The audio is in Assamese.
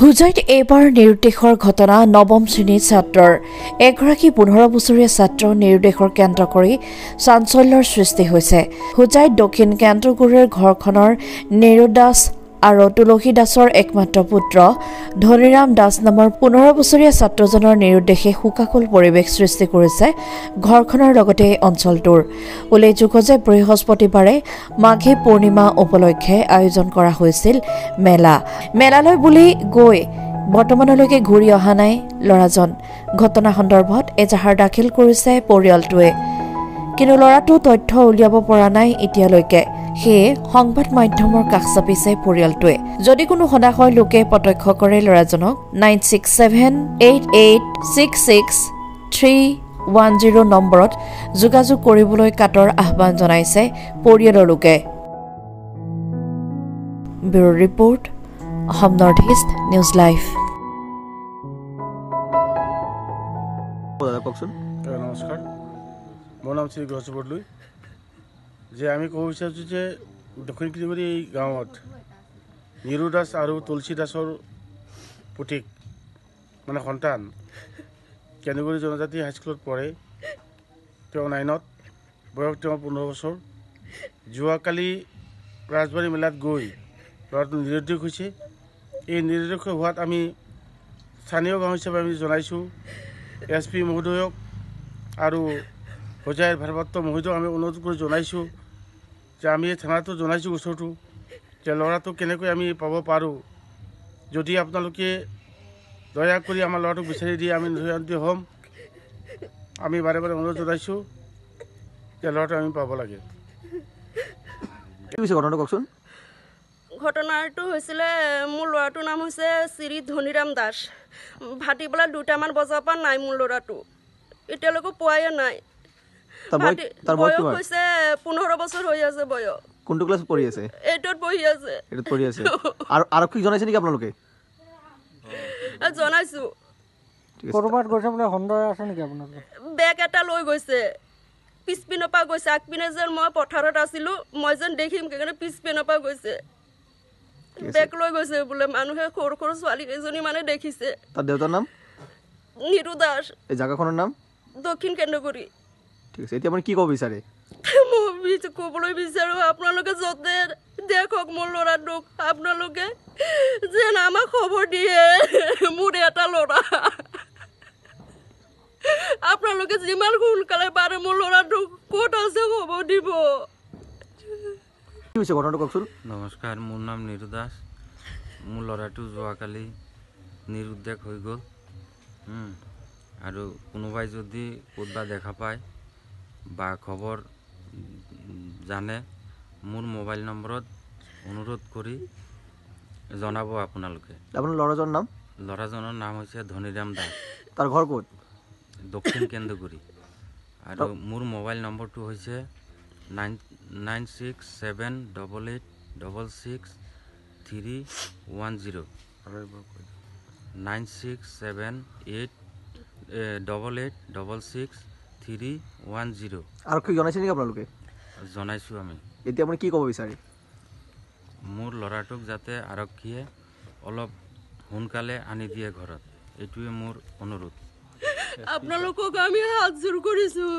হুজাইত এইবাৰ নিৰুদ্দেশৰ ঘটনা নৱম শ্ৰেণীৰ ছাত্ৰৰ এগৰাকী 15 বছৰীয়া ছাত্ৰ নিৰুদ্দেশৰ কেন্দ্ৰ কৰি চাঞ্চল্যৰ সৃষ্টি হৈছে। হুজাইত দক্ষিণ কেন্দ্ৰগুৰিৰ ঘৰখনৰ নিৰু দাস আৰু তুলসী দাসৰ একমাত্ৰ পুত্ৰ ধনীৰাম দাস নামৰ 15 বছৰীয়া ছাত্ৰজনৰ নিৰুদ্দেশে শোকাকুল পৰিৱেশ সৃষ্টি কৰিছে ঘৰখনৰ লগতে অঞ্চলটোৰ। উল্লেখযোগ্য যে বৃহস্পতিবাৰে মাঘী পূৰ্ণিমা উপলক্ষে আয়োজন কৰা হৈছিল মেলালৈ বুলি গৈ বৰ্তমানলৈকে ঘূৰি অহা নাই ল'ৰাজন। ঘটনা সন্দৰ্ভত এজাহাৰ দাখিল কৰিছে পৰিয়ালটোৱে, কিন্তু ল'ৰাটো তথ্য উলিয়াব পৰা নাই এতিয়ালৈকে। সেয়ে সংবাদ মাধ্যমৰ কাষ চাপিছে পৰিয়ালটোৱে। যদি কোনো সদাশয় লোকে প্ৰত্যক্ষ কৰে ল'ৰাজনক 9678866310 নম্বৰত যোগাযোগ কৰিবলৈ কাটৰ আহ্বান জনাইছে পৰিয়ালৰ লোকে। Bureau report, Assam north east news live. নমস্কাৰ, মোৰ নাম শ্ৰী গছ বৰদলৈ। যে আমি ক'ব বিচাৰিছোঁ যে দক্ষিণ কেন্দ্ৰগুৰি এই গাঁৱত নিৰু দাস আৰু তুলসী দাসৰ পুতেক মানে সন্তান কেন্দ্ৰগুৰি জনজাতি হাইস্কুলত পঢ়ে। তেওঁ 9ত, বয়স তেওঁ 15 বছৰ। যোৱাকালি ৰাজবাৰী মেলাত গৈ ল'ৰাটো নিৰুদ্দেশ হৈছে। এই নিৰুদ্দেশ হোৱাত আমি স্থানীয় গাঁও হিচাপে আমি জনাইছোঁ SP মহোদয়ক আৰু হোজাইৰ ভাৰপ্ৰাপ্ত মহোদয়ক আমি অনুৰোধ কৰি জনাইছোঁ যে আমি থানাটো জনাইছোঁ গোচৰটো যে ল'ৰাটোক কেনেকৈ আমি পাব পাৰোঁ। যদি আপোনালোকে দয়া কৰি আমাৰ ল'ৰাটোক বিচাৰি দিয়ে আমি নিৰন্তৰ হ'ম। আমি বাৰে বাৰে অনুৰোধ জনাইছোঁ যে ল'ৰাটো আমি পাব লাগে। ঘটনাটো কওকচোন। ঘটনাটো হৈছিলে, মোৰ ল'ৰাটোৰ নাম হৈছে শ্ৰী ধনীৰাম দাস। ভাটিবেলা 2টামান বজাৰ পৰা নাই মোৰ ল'ৰাটো, এতিয়ালৈকে পোৱাই নাই। বয়স হৈছে 15 বছৰ হৈ আছে বয়স। কোনটো ক্লাছত পঢ়ি আছে? 8ত পঢ়ি আছে। আৰু আৰক্ষীক জনাইছে নেকি আপোনালোকে? জনাইছোঁ। ক'ৰবাত গৈছে বোলে, সন্দেহ আছে নেকি আপোনালোকে? বেগ এটা লৈ গৈছে, পিছপিনৰ পৰা গৈছে। আগপিনে যেন মই পথাৰত আছিলোঁ, মই যেন দেখিম সেইকাৰণে পিছপিনৰ পৰা গৈছে। বেগ লৈ গৈছে বোলে, মানুহে সৰু সৰু ছোৱালী কেইজনী মানে দেখিছে। তাৰ দেউতাৰ নাম? নিৰু দাস। এই জাগাখনৰ নাম? দক্ষিণ কেন্দ্ৰগুৰি। ঠিক আছে, এতিয়া আপুনি কি ক'ব বিচাৰে? মই ক'বলৈ বিচাৰোঁ আপোনালোকে য'তে দেখক মোৰ ল'ৰাটোক, আপোনালোকে যেন আমাক খবৰ দিয়ে। মোৰ এটা ল'ৰা, আপোনালোকে যিমান সোনকালে পাৰে মোৰ ল'ৰাটোক ক'ত আছে খবৰ দিব। কি হৈছে ঘটনাটো কওকচোন। নমস্কাৰ, মোৰ নাম নিৰু দাস। মোৰ ল'ৰাটো যোৱাকালি নিৰুদ্দেশ হৈ গ'ল। আৰু কোনোবাই যদি ক'ৰবাত দেখা পায় বা খবৰ জানে, মোৰ মোবাইল নম্বৰত অনুৰোধ কৰি জনাব আপোনালোকে। আপোনাৰ ল'ৰাজনৰ নাম? ল'ৰাজনৰ নাম হৈছে ধনীৰাম দাস। তাৰ ঘৰ ক'ত? দক্ষিণ কেন্দ্ৰগুৰি। আৰু মোৰ মোবাইল নম্বৰটো হৈছে 9678866310 9678866310। আৰক্ষীক জনাইছে নেকি আপোনালোকে? জনাইছোঁ আমি। এতিয়া আপুনি কি ক'ব বিচাৰে? মোৰ ল'ৰাটোক যাতে আৰক্ষীয়ে অলপ সোনকালে আনি দিয়ে ঘৰত, এইটোৱে মোৰ অনুৰোধ। আপোনালোকক আমি হাত জোৰ কৰিছোঁ।